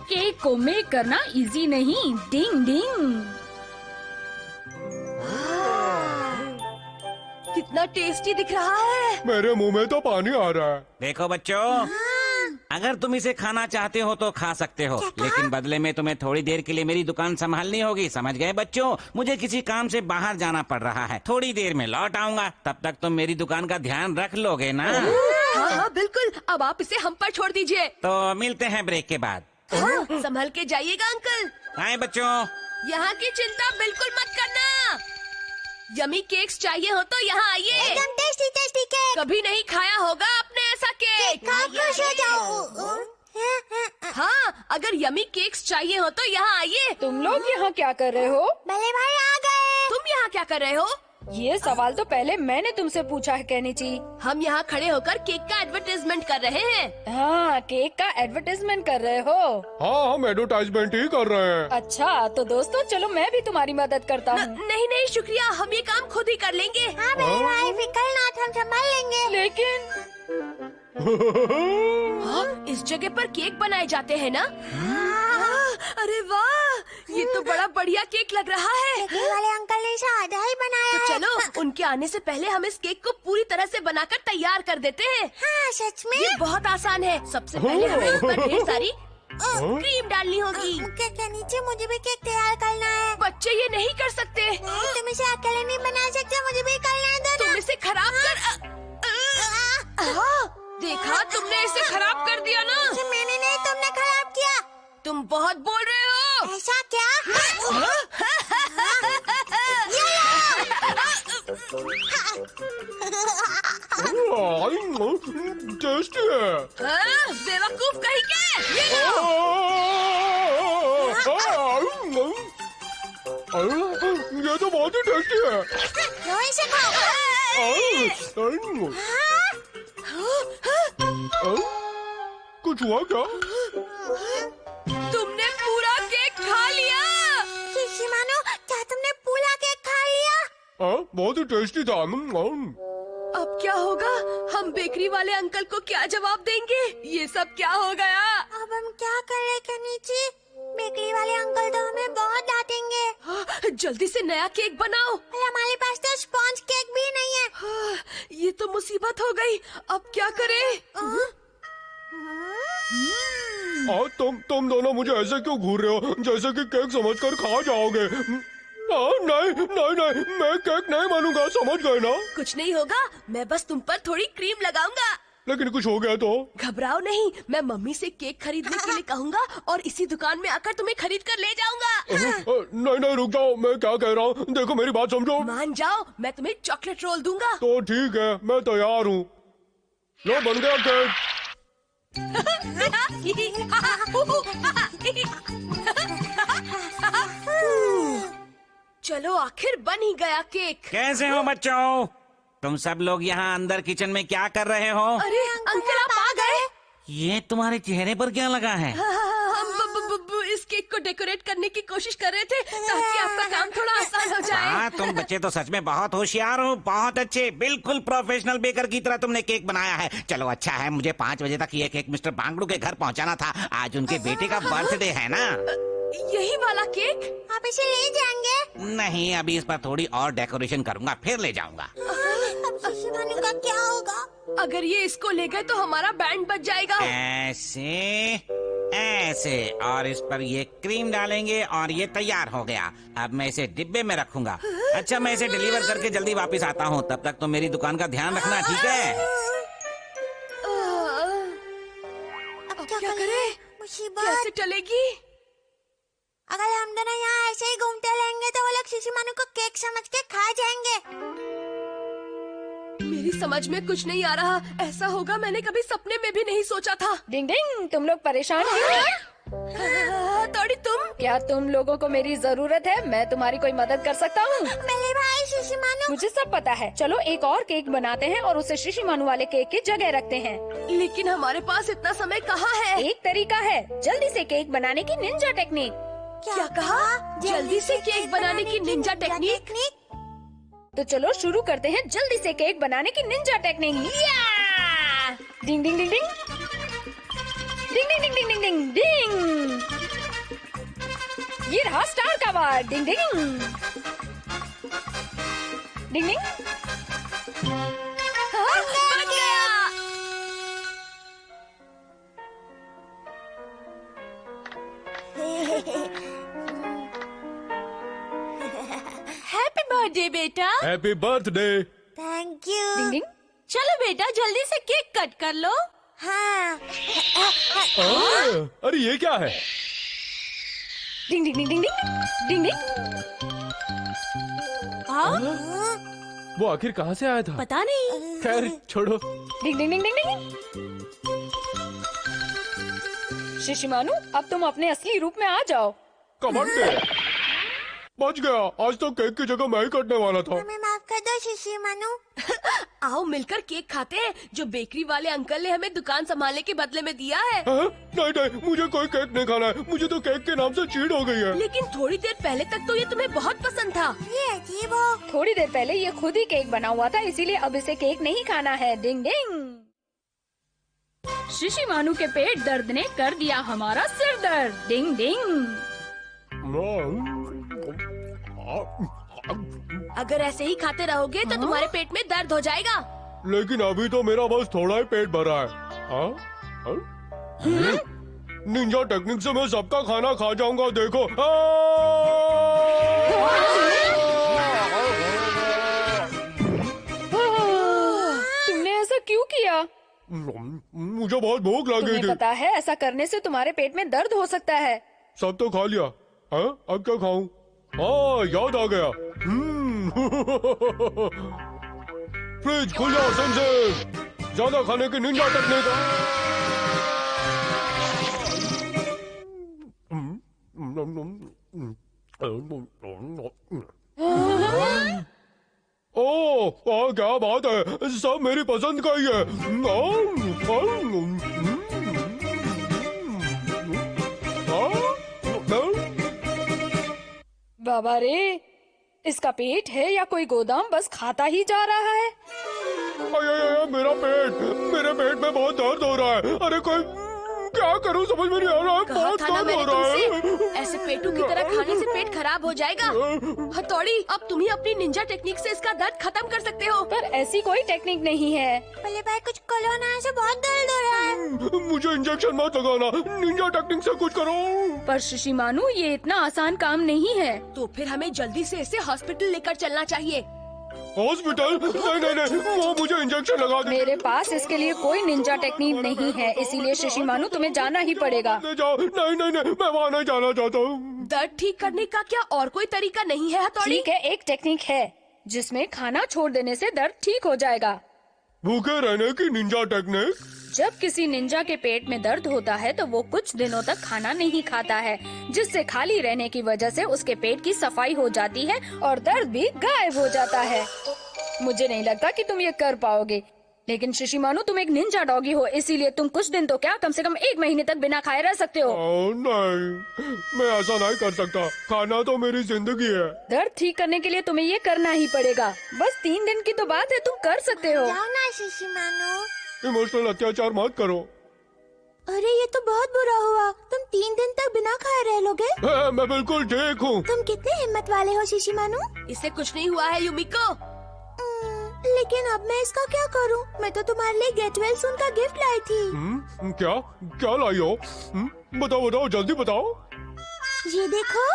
Cake को make करना easy नहीं। डिंग डिंग। कितना टेस्टी दिख रहा है। मेरे मुंह में तो पानी आ रहा है। देखो बच्चों, अगर तुम इसे खाना चाहते हो तो खा सकते हो, लेकिन बदले में तुम्हें थोड़ी देर के लिए मेरी दुकान संभालनी होगी। समझ गए बच्चों? मुझे किसी काम से बाहर जाना पड़ रहा है, थोड़ी देर में लौट आऊंगा। तब तक तुम मेरी दुकान का ध्यान रख लोगे ना? हाँ हाँ बिल्कुल। अब आप इसे हम पर छोड़ दीजिए। तो मिलते हैं ब्रेक के बाद। हाँ, संभल के जाइएगा अंकल। बाय बच्चों। यहाँ की चिंता बिल्कुल मत करना। यमी केक्स चाहिए हो तो यहाँ आइए। एकदम टेस्टी टेस्टी केक। कभी नहीं खाया होगा आपने ऐसा केक। खुश हो जाओ। हाँ, अगर यमी केक्स चाहिए हो तो यहाँ आइए। तुम लोग यहाँ क्या कर रहे हो? बल्ले भाई आ गए। तुम यहाँ क्या कर रहे हो? ये सवाल तो पहले मैंने तुमसे पूछा है केनिची। हम यहाँ खड़े होकर केक का एडवर्टाइजमेंट कर रहे हैं। हाँ, केक का एडवर्टाइजमेंट कर रहे हो? हाँ, हम एडवर्टाइजमेंट ही कर रहे हैं। अच्छा, तो दोस्तों चलो मैं भी तुम्हारी मदद करता हूँ। नहीं नहीं शुक्रिया, हम ये काम खुद ही कर लेंगे। हाँ बल्ले भाई, फिकर ना, हम संभाल लेंगे। लेकिन हाँ, इस जगह पर केक बनाए जाते हैं ना? हाँ, अरे वाह, ये तो बड़ा बढ़िया केक लग रहा है। केक वाले अंकल ने इसे आधा ही बनाया तो है। चलो, उनके आने से पहले हम इस केक को पूरी तरह से बनाकर तैयार कर देते हैं। हाँ सच में। ये बहुत आसान है। सबसे पहले हमें इस पर ढेर सारी क्रीम डालनी होगी। केक के नीचे मुझे भी केक तैयार करना है। बच्चे ये नहीं कर सकते। नहीं, तुम इसे अकेले नहीं बना सकते, मुझे भी करना है। तुम इसे खराब कर हाँ, देखा, तुमने इसे खराब कर दिया ना। मैंने नहीं, तुमने खराब किया। तुम बहुत बोल रहे हो। ऐसा क्या? टेस्टी है। हाँ, बेवकूफ कहीं के। ये लो। ये तो बहुत ही टेस्टी है। लो इसे खाओ। कुछ हुआ क्या? तुमने पूरा केक खा लिया। शिशिमानो, क्या तुमने पूरा केक खा लिया? बहुत ही टेस्टी था। अब क्या होगा? हम बेकरी वाले अंकल को क्या जवाब देंगे? ये सब क्या हो गया? अब हम क्या करें केनिची? बेकरी वाले अंकल तो हमें बहुत डांटेंगे। हाँ, जल्दी से नया केक बनाओ। और हमारे पास तो स्पॉन्ज केक भी नहीं है। हाँ, ये तो मुसीबत हो गई। अब क्या करें? तुम दोनों मुझे ऐसे क्यों घूर रहे हो, जैसे कि केक समझकर खा जाओगे? नहीं नहीं नहीं, मैं केक नहीं बनूंगा, समझ गए ना? कुछ नहीं होगा, मैं बस तुम पर थोड़ी क्रीम लगाऊंगा। लेकिन कुछ हो गया तो? घबराओ नहीं, मैं मम्मी से केक खरीदने के लिए कहूँगा और इसी दुकान में आकर तुम्हें खरीद कर ले जाऊंगा। नहीं नहीं, रुक जाओ, मैं क्या कह रहा हूँ, देखो मेरी बात समझो। मान जाओ, मैं तुम्हें चॉकलेट रोल दूंगा। तो ठीक है, मैं तैयार हूँ। लो, बन गया केक। चलो, आखिर बन ही गया केक। कैसे हो बच्चों? तुम सब लोग यहाँ अंदर किचन में क्या कर रहे हो? अरे अंकल, आप आ गए। ये तुम्हारे चेहरे पर क्या लगा है? हम इस केक को डेकोरेट करने की कोशिश कर रहे थे ताकि आपका काम थोड़ा आसान हो जाए। हाँ, तुम बच्चे तो सच में बहुत होशियार हो, बहुत अच्छे, बिल्कुल प्रोफेशनल बेकर की तरह तुमने केक बनाया है। चलो अच्छा है, मुझे 5 बजे तक ये केक मिस्टर बांगड़ू के घर पहुँचाना था। आज उनके बेटे का बर्थडे है ना। यही वाला केक? आप इसे ले जाएंगे? नहीं, अभी इस पर थोड़ी और डेकोरेशन करूँगा, फिर ले जाऊंगा। अब शिशिमानो का क्या होगा? अगर ये इसको ले गए तो हमारा बैंड बच जाएगा। ऐसे ऐसे, और इस पर ये क्रीम डालेंगे और ये तैयार हो गया। अब मैं इसे डिब्बे में रखूंगा। अच्छा, मैं इसे डिलीवर करके जल्दी वापस आता हूँ, तब तक तो मेरी दुकान का ध्यान रखना, ठीक है? अब क्या करें? मुसीबत। कैसे टलेगी? अगर हम दोनों यहाँ ऐसे ही घूमते रहेंगे तो वो लोग शिशिमानो को केक समझ के खा जाएंगे। मेरी समझ में कुछ नहीं आ रहा। ऐसा होगा मैंने कभी सपने में भी नहीं सोचा था। डिंग डिंग, तुम लोग परेशान हो? तोड़ी, तुम? क्या तुम लोगों को मेरी जरूरत है? मैं तुम्हारी कोई मदद कर सकता हूँ? मेरे भाई शिशिमानो। मुझे सब पता है। चलो एक और केक बनाते हैं और उसे शिशिमानो वाले केक की जगह रखते हैं। लेकिन हमारे पास इतना समय कहाँ है? एक तरीका है, जल्दी से केक बनाने की निंजा टेक्निक। क्या कहा? जल्दी से केक बनाने की निंजा टेक्निक? तो चलो शुरू करते हैं जल्दी से केक बनाने की निंजा टेक्निक। डिंग ding ding ding ding ding ding ding ding ding डिंग। ये रहा स्टार का वार। डिंग डिंग डिंग डिंग। हाँ, बच गया। हैप्पी बर्थडे बेटा। Happy birthday. Thank you. Ding ding. चलो बेटा जल्दी से केक कट कर लो। हाँ। अरे ये क्या है? डिंग ding ding ding ding ding डिंग। हाँ? वो आखिर कहाँ से आया था? पता नहीं। खैर छोड़ो। डिंग डिंग डिंग डिंग डिंग। शिशिमानु, अब तुम अपने असली रूप में आ जाओ। कमांडर बच गया। आज तो केक की जगह मैं ही कटने वाला था। हमें माफ कर दो शिशिमानु। आओ मिलकर केक खाते हैं जो बेकरी वाले अंकल ने हमें दुकान संभालने के बदले में दिया है। हाँ? नहीं नहीं, मुझे कोई केक नहीं खाना है। मुझे तो केक के नाम से चीड़ हो गई है। लेकिन थोड़ी देर पहले तक तो ये तुम्हें बहुत पसंद था। ये अजीब हो। थोड़ी देर पहले ये खुद ही केक बना हुआ था, इसीलिए अब इसे केक नहीं खाना है। डिंग डिंग। शिशिमानु के पेट दर्द ने कर दिया हमारा सिर दर्द। डिंग डिंग। अगर ऐसे ही खाते रहोगे तो तुम्हारे पेट में दर्द हो जाएगा। लेकिन अभी तो मेरा बस थोड़ा ही पेट भरा है। हाँ? हाँ? निंजा टेक्निक से मैं सबका खाना खा जाऊंगा। देखो। तुमने ऐसा क्यों किया? मुझे बहुत भूख लगी तुम्हें थी। पता है ऐसा करने से तुम्हारे पेट में दर्द हो सकता है। सब तो खा लिया। हाँ? अब क्या खाऊं? हाँ, याद आ गया। फ्रिज खुल जाओ सेंसेर। ज्यादा खाने की निंजा टेक्निक। ओह, क्या बात है। सब मेरी पसंद का ही है। बाबा रे, इसका पेट है या कोई गोदाम बस खाता ही जा रहा है। मेरा पेट, मेरे पेट में बहुत दर्द हो रहा है। अरे कोई क्या करूं समझ में नहीं आ रहा है। कहा बहुत था ना दर्द हो मैंने रहा है। तुमसे, ऐसे पेटू की तरह खाने से पेट खराब हो जाएगा। हथौड़ी, अब तुम ही अपनी निंजा टेक्निक से इसका दर्द खत्म कर सकते हो। पर ऐसी कोई टेक्निक नहीं है। पहले भाई कुछ करो ना, ऐसे बहुत दर्द हो रहा है। मुझे इंजेक्शन मत लगाना। निंजा टेक्निक से कुछ करो। पर शिशिमानु, ये इतना आसान काम नहीं है। तो फिर हमें जल्दी से इसे हॉस्पिटल लेकर चलना चाहिए। हॉस्पिटल? नहीं नहीं नहीं, वो मुझे इंजेक्शन लगा दे। मेरे पास इसके लिए कोई निंजा टेक्निक नहीं है, इसीलिए शिशिमानु तुम्हें जाना ही पड़ेगा। ले जाओ। नहीं नहीं नहीं, मैं वहाँ नहीं जाना चाहता हूँ। दर्द ठीक करने का क्या और कोई तरीका नहीं है हथौड़ी? ठीक है, एक टेक्निक है जिसमें खाना छोड़ देने से दर्द ठीक हो जाएगा। भूखे रहने की निंजा टेक्निक? जब किसी निंजा के पेट में दर्द होता है तो वो कुछ दिनों तक खाना नहीं खाता है, जिससे खाली रहने की वजह से उसके पेट की सफाई हो जाती है और दर्द भी गायब हो जाता है। मुझे नहीं लगता कि तुम ये कर पाओगे, लेकिन शिशिमानु तुम एक निंजा डॉगी हो, इसीलिए तुम कुछ दिन तो क्या कम से कम 1 महीने तक बिना खाए रह सकते हो। नहीं, मैं ऐसा नहीं कर सकता। खाना तो मेरी जिंदगी है। दर्द ठीक करने के लिए तुम्हें ये करना ही पड़ेगा। बस 3 दिन की तो बात है, तुम कर सकते हो। जाओ ना शिशिमानु। इमोशनल अत्याचार मत करो। अरे ये तो बहुत बुरा हुआ। तुम 3 दिन तक बिना खाए रह लोगे? मैं बिल्कुल ठीक हूँ। तुम कितने हिम्मत वाले हो शिशिमानु। इससे कुछ नहीं हुआ है युमिको। लेकिन अब मैं इसका क्या करूं? मैं तो तुम्हारे लिए गेट वेल सून का गिफ्ट लाई थी। क्या क्या लाई हो? बताओ बताओ, जल्दी बताओ। ये देखो।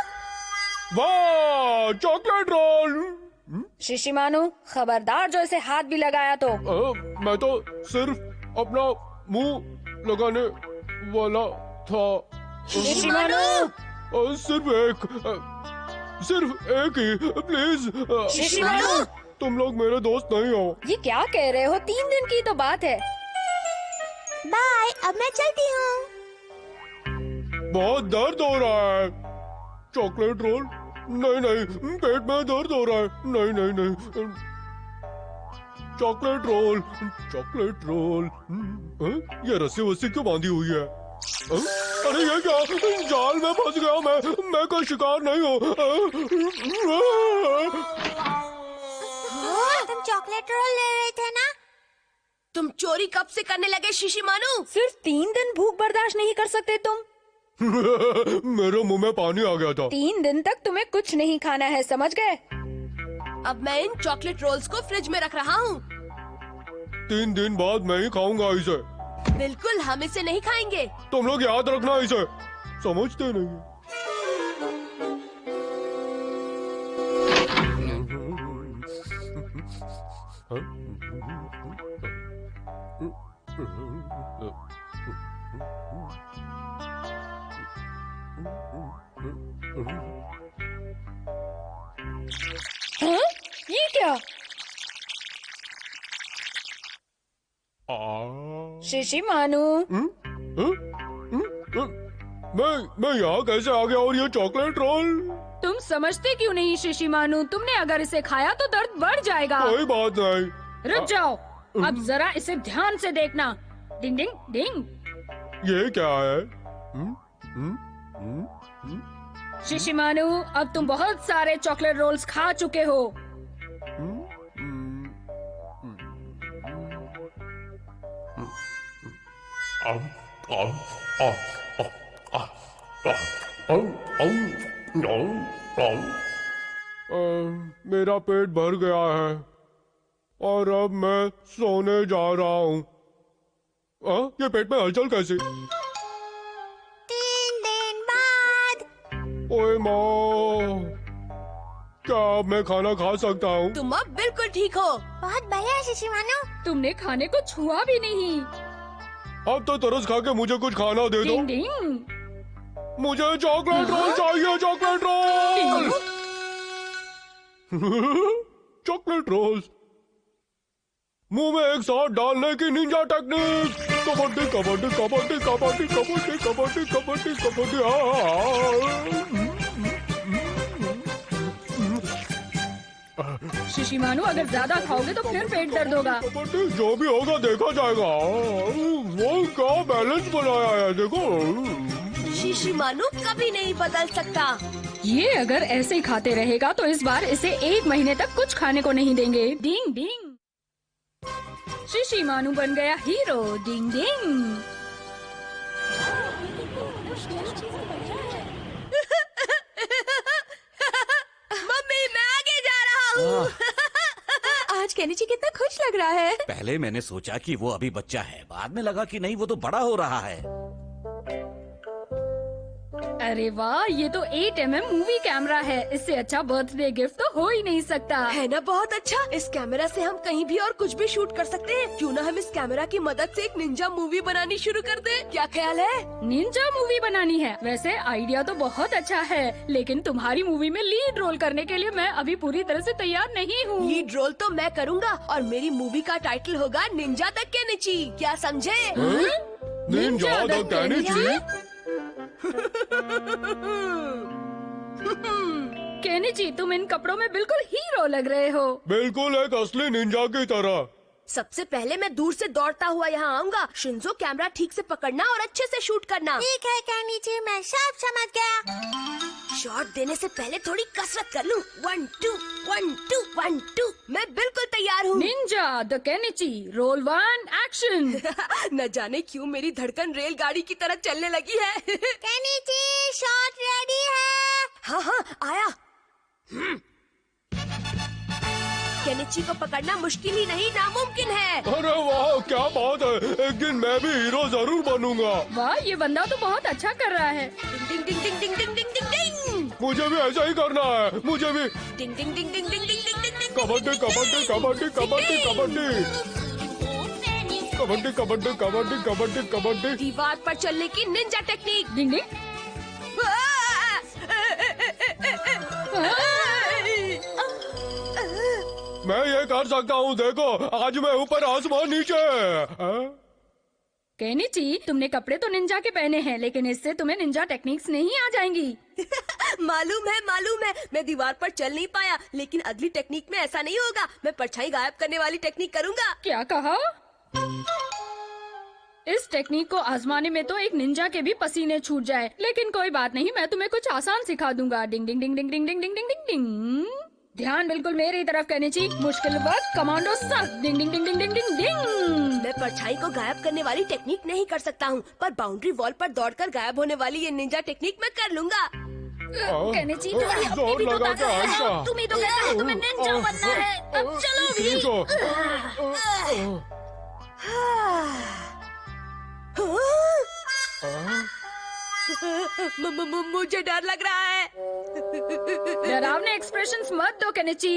वाह, चॉकलेट रोल। शिशिमानु, खबरदार जो इसे हाथ भी लगाया तो। मैं तो सिर्फ अपना मुंह लगाने वाला था। शिशिमानु, सिर्फ एक ही, प्लीज। शिशिमानु, तुम लोग मेरे दोस्त नहीं हो। ये क्या कह रहे हो? 3 दिन की तो बात है। बाय, अब मैं चलती हूँ। बहुत दर्द हो रहा है। Chocolate roll? नहीं नहीं, पेट में दर्द हो रहा है। नहीं नहीं नहीं, चॉकलेट रोल, चॉकलेट रोल। ये रस्सी वस्सी क्यों बांधी हुई है? अरे ये क्या, जाल में फंस गया मैं कोई शिकार नहीं हूँ। तुम चॉकलेट रोल ले रहे थे ना? तुम चोरी कब से करने लगे शिशिमानु? सिर्फ 3 दिन भूख बर्दाश्त नहीं कर सकते तुम? मेरे मुंह में पानी आ गया था। 3 दिन तक तुम्हें कुछ नहीं खाना है, समझ गए? अब मैं इन चॉकलेट रोल्स को फ्रिज में रख रहा हूँ। 3 दिन बाद मैं ही खाऊंगा इसे। बिल्कुल, हम इसे नहीं खाएंगे। तुम लोग याद रखना इसे, समझते नहीं। हाँ? ये क्या? शिशी मानू, मैं यहाँ कैसे आ गया और ये चॉकलेट रोल? तुम समझते क्यों नहीं शिशी मानू? तुमने अगर इसे खाया तो दर्द बढ़ जाएगा। कोई बात नहीं। रुक जाओ, अब जरा इसे ध्यान से देखना। डिंग डिंग डिंग। ये क्या है? शिशी मानू, अब तुम बहुत सारे चॉकलेट रोल्स खा चुके हो। मेरा पेट भर गया है और अब मैं सोने जा रहा हूँ। ये पेट में हलचल कैसी? 3 दिन बाद। ओए माँ, क्या अब मैं खाना खा सकता हूँ? तुम अब बिल्कुल ठीक हो। बहुत बढ़िया शिशी मानू। तुमने खाने को छुआ भी नहीं। अब तो तरस खा के मुझे कुछ खाना दे दो। डिंग डिंग। मुझे चॉकलेट रोल चाहिए, चॉकलेट रोल। चॉकलेट रोल्स मुंह में एक साथ डालने की निंजा टेक्निक। कबड्डी कबड्डी कबड्डी कबड्डी कबड्डी कबड्डी कबड्डी कबड्डी। शिशी मानू, अगर ज्यादा खाओगे तो फिर पेट दर्द होगा। कबड्डी जो भी होगा देखा जाएगा। वो क्या बैलेंस बनाया है देखो। शिशी मानू कभी नहीं बदल सकता। ये अगर ऐसे ही खाते रहेगा तो इस बार इसे 1 महीने तक कुछ खाने को नहीं देंगे। डिंग डिंग। शिशी मानू बन गया हीरो। डिंग डिंग। मम्मी, मैं आगे जा रहा हूँ। आज केनिची कितना खुश लग रहा है। पहले मैंने सोचा कि वो अभी बच्चा है, बाद में लगा कि नहीं, वो तो बड़ा हो रहा है। अरे वाह, ये तो 8mm मूवी कैमरा है। इससे अच्छा बर्थडे गिफ्ट तो हो ही नहीं सकता। है ना बहुत अच्छा। इस कैमरा से हम कहीं भी और कुछ भी शूट कर सकते हैं। क्यों ना हम इस कैमरा की मदद से एक निंजा मूवी बनानी शुरू कर दें? क्या ख्याल है? निंजा मूवी बनानी है? वैसे आइडिया तो बहुत अच्छा है, लेकिन तुम्हारी मूवी में लीड रोल करने के लिए मैं अभी पूरी तरह से तैयार नहीं हूँ। लीड रोल तो मैं करूँगा और मेरी मूवी का टाइटल होगा निंजा द केनिची। क्या समझे? Ninja the Kenichi. केनिची, तुम इन कपड़ों में बिल्कुल हीरो लग रहे हो। बिल्कुल एक असली निंजा की तरह। सबसे पहले मैं दूर से दौड़ता हुआ यहाँ आऊँगा। शिंजो, कैमरा ठीक से पकड़ना और अच्छे से शूट करना। ठीक है केनिची, मैं सब समझ गया। शॉट देने से पहले थोड़ी कसरत कर लूं। 1 2 1 2 1 2। मैं बिल्कुल तैयार हूँ। Ninja the Kenichi, roll 1 action. न जाने क्यों मेरी धड़कन रेलगाड़ी की तरह चलने लगी है। केनिची, शॉट रेडी है। हाँ हाँ, आया। केनिची को पकड़ना मुश्किल ही नहीं, नामुमकिन है। अरे वाह, क्या बात है। एक दिन मैं भी हीरो जरूर बनूंगा। वाह, ये बंदा तो बहुत अच्छा कर रहा है। डिंग ding ding ding ding ding ding डिंग। मुझे भी ऐसा ही करना है, मुझे भी। डिंग ding ding ding ding ding ding डिंग। कबड्डी कबड्डी कबड्डी कबड्डी कबड्डी कबड्डी कबड्डी कबड्डी कबड्डी कबड्डी। दीवार पर चलने की निंजा टेक्निक। डिंग डिंग। मैं ये कर सकता हूँ, देखो आज मैं ऊपर आसमान नीचे। केनिची, तुमने कपड़े तो निंजा के पहने हैं, लेकिन इससे तुम्हें निंजा टेक्निक्स नहीं आ जाएंगी। मालूम है, मैं दीवार पर चल नहीं पाया, लेकिन अगली टेक्निक में ऐसा नहीं होगा। मैं परछाई गायब करने वाली टेक्निक करूँगा। क्या कहा? इस टेक्निक को आजमाने में तो एक निंजा के भी पसीने छूट जाए, लेकिन कोई बात नहीं, मैं तुम्हें कुछ आसान सिखा दूंगा। डिंग ding ding ding ding ding ding ding ding डिंग। ध्यान बिल्कुल मेरी तरफ, केनिची। मुश्किल वक्त कमांडो सर। डिंग ding ding ding ding ding डिंग। मैं परछाई को गायब करने वाली टेक्निक नहीं कर सकता हूँ, पर बाउंड्री वॉल पर दौड़कर गायब होने वाली ये निंजा टेक्निक मैं कर लूँगा। केनिची, तुम्हारी अपनी जोर भी तो लगा ताकत के है। आशा। तुम ही तो कहते हो तुम्हें निंजा बनना है। अब चलो भी। ठीक है। मुझे डर लग रहा है। डरावने एक्सप्रेशंस मत दो केनिची।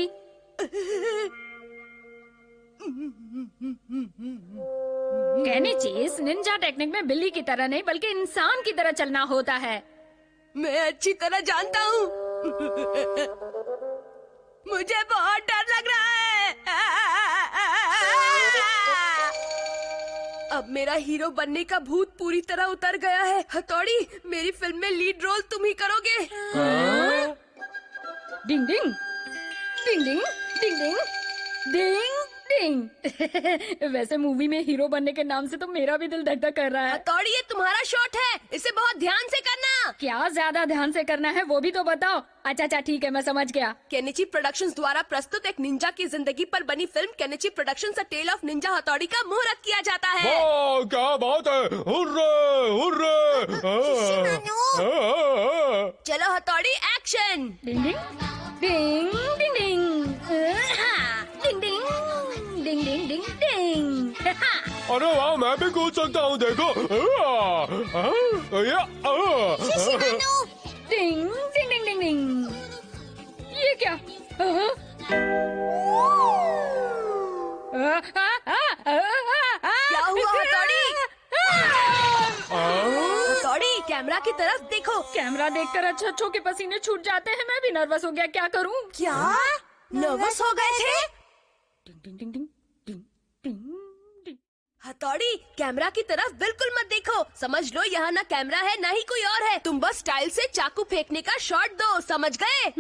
केनिची, इस निंजा टेक्निक में बिल्ली की तरह नहीं बल्कि इंसान की तरह चलना होता है। मैं अच्छी तरह जानता हूँ। मुझे बहुत डर लग रहा है। अब मेरा हीरो बनने का भूत पूरी तरह उतर गया है। हथौड़ी, मेरी फिल्म में लीड रोल तुम ही करोगे। डिंग ding ding ding ding ding ding डिंग। वैसे मूवी में हीरो बनने के नाम से तो मेरा भी दिल धक धक कर रहा है। हथौड़ी, ये तुम्हारा शॉट है, इसे बहुत ध्यान से करना। क्या ज्यादा ध्यान से करना है वो भी तो बताओ। अच्छा ठीक है, मैं समझ गया। केनिची प्रोडक्शंस द्वारा प्रस्तुत एक निंजा की जिंदगी पर बनी film Kenichi productions a tale of ninja Hattori का मुहूर्त किया जाता है। वाह, क्या बात है। Hurray hurray. चलो हथौड़ी, action. Ding ding ding ding ding ding ding ding ding ding डिंग। अरे वाह, मैं भी कूद सकता हूँ, देखो। डिंग डिंग डिंग डिंग डिंग। ये क्या? क्या हुआ हथौड़ी? हथौड़ी, कैमरा की तरफ देखो। कैमरा देखकर अच्छों के पसीने छूट जाते हैं। मैं भी नर्वस हो गया, क्या करूं? क्या नर्वस हो गए थे? डिंग ding ding ding ding ding डिंग। हथौड़ी, कैमरा की तरफ बिल्कुल मत देखो। समझ लो यहाँ ना कैमरा है ना ही कोई और है। तुम बस स्टाइल से चाकू फेंकने का शॉट दो, समझ गए?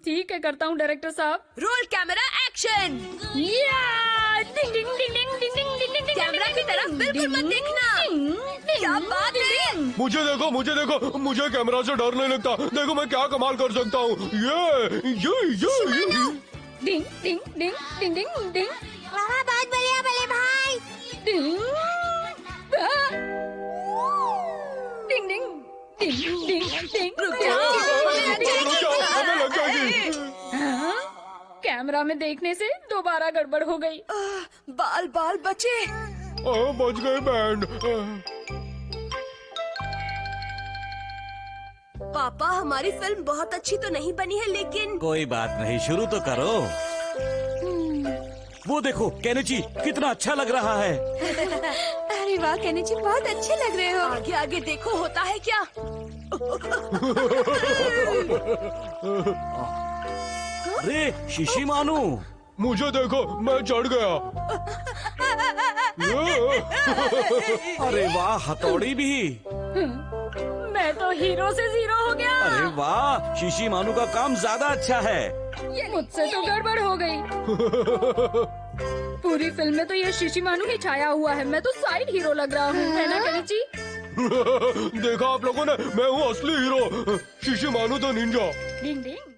ठीक है, करता हूँ डायरेक्टर साहब। Roll camera, action. Ding ding ding ding ding ding ding ding. Camera की तरफ बिल्कुल मत देखना। क्या बात है? मुझे देखो, मुझे देखो, मुझे कैमरा से डर नहीं लगता। देखो मैं क्या कमाल कर सकता हूँ। ये। डिंग डिंग डिंग डिंग डिंग डिंग वाह, बहुत बढ़िया बल्ले भाई। डिंग डिंग डिंग डिंग डिंग डिंग। रुक जाओ, हमें लग जाएगी। हाँ? कैमरा में देखने से दोबारा गड़बड़ हो गई। बाल बाल बचे। बच गए बैंड। पापा, हमारी फिल्म बहुत अच्छी तो नहीं बनी है, लेकिन कोई बात नहीं, शुरू तो करो। वो देखो केनिची, कितना अच्छा लग रहा है। अरे वाह केनिची, बहुत अच्छे लग रहे हो। आगे आगे देखो, होता है क्या? अरे शिशिमानु, मुझे देखो, मैं चढ़ गया। अरे वाह, हथौड़ी भी। मैं तो हीरो से जीरो हो गया। अरे वाह, शिशिमानु का काम ज्यादा अच्छा है। ये मुझसे तो गड़बड़ हो गई। पूरी फिल्म में तो ये शिशिमानु ही छाया हुआ है। मैं तो साइड हीरो लग रहा हूँ, है ना केनिची? देखा आप लोगों ने, मैं हूँ असली hero, Shishimanu the ninja. Ding ding